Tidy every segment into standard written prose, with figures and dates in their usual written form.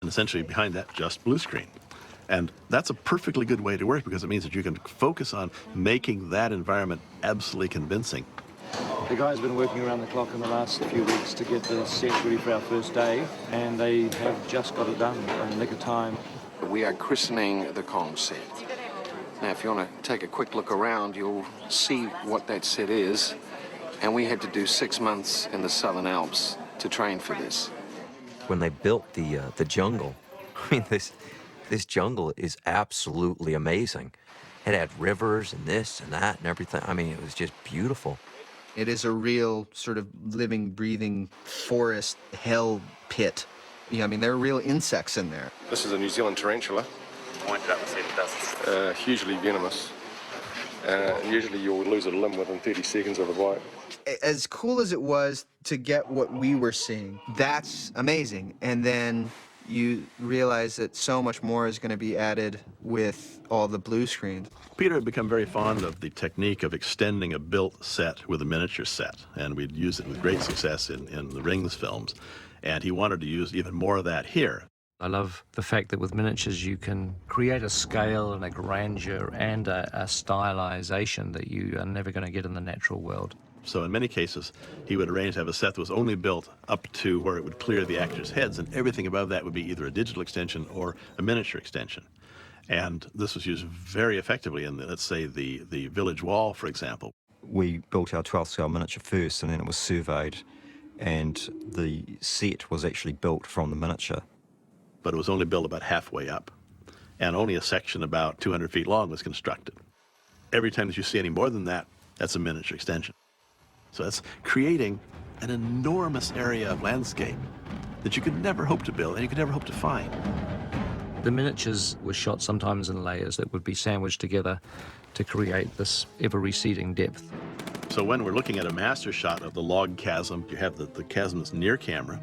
essentially behind that, just blue screen. And that's a perfectly good way to work because it means that you can focus on making that environment absolutely convincing. The guys have been working around the clock in the last few weeks to get the set ready for our first day, and they have just got it done in the nick of time. We are christening the Kong set. Now, if you want to take a quick look around, you'll see what that set is. And we had to do 6 months in the Southern Alps to train for this. When they built the jungle, I mean, this jungle is absolutely amazing. It had rivers and this and that and everything. I mean, it was just beautiful. It is a real sort of living, breathing forest hell pit. Yeah, I mean, there are real insects in there. This is a New Zealand tarantula. Pointed up and said it doesn't. Hugely venomous. And usually you'll lose a limb within 30 seconds of a bite. As cool as it was to get what we were seeing, that's amazing. And then you realize that so much more is going to be added with all the blue screens. Peter had become very fond of the technique of extending a built set with a miniature set, and we'd used it with great success in the Rings films, and he wanted to use even more of that here. I love the fact that with miniatures you can create a scale and a grandeur and a stylization that you are never going to get in the natural world. So in many cases, he would arrange to have a set that was only built up to where it would clear the actors' heads, and everything above that would be either a digital extension or a miniature extension. And this was used very effectively in, let's say, the village wall, for example. We built our 12-scale miniature first, and then it was surveyed, and the set was actually built from the miniature. But it was only built about halfway up, and only a section about 200 feet long was constructed. Every time that you see any more than that, that's a miniature extension. So that's creating an enormous area of landscape that you could never hope to build and you could never hope to find. The miniatures were shot sometimes in layers that would be sandwiched together to create this ever-receding depth. So when we're looking at a master shot of the log chasm, you have the chasm that's near camera,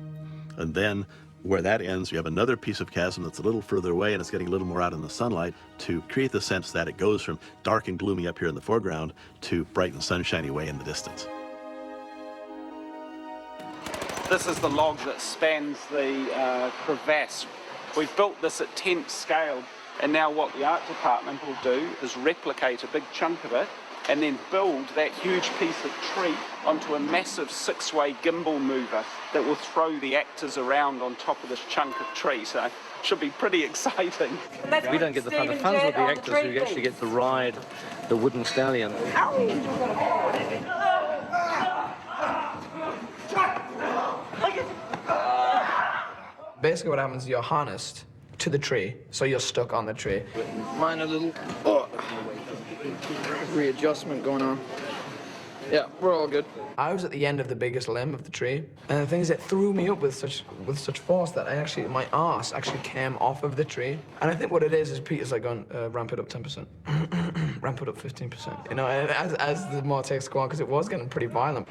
and then where that ends, you have another piece of chasm that's a little further away and it's getting a little more out in the sunlight to create the sense that it goes from dark and gloomy up here in the foreground to bright and sunshiny way in the distance. This is the log that spans the crevasse. We've built this at 10th scale, and now what the art department will do is replicate a big chunk of it and then build that huge piece of tree onto a massive 6-way gimbal mover that will throw the actors around on top of this chunk of tree. So it should be pretty exciting. We don't get the fun. The fun's with the actors who actually get to ride the wooden stallion. Basically what happens is you're harnessed to the tree, so you're stuck on the tree. Minor little readjustment going on. Yeah, we're all good. I was at the end of the biggest limb of the tree, and the thing is, it threw me up with such force that my arse actually came off of the tree. And I think what it is Peter's like going, ramp it up 10%, ramp it up 15%. You know, as the more takes go on, because it was getting pretty violent.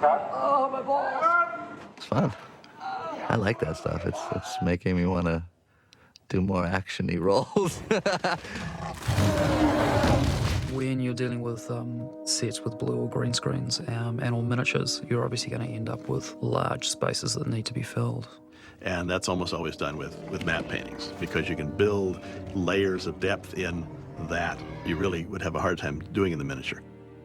Oh, my balls! It's fun. I like that stuff. It's making me want to do more action-y roles. When you're dealing with sets with blue or green screens and or miniatures, you're obviously going to end up with large spaces that need to be filled. And that's almost always done with matte paintings, because you can build layers of depth in that you really would have a hard time doing in the miniature.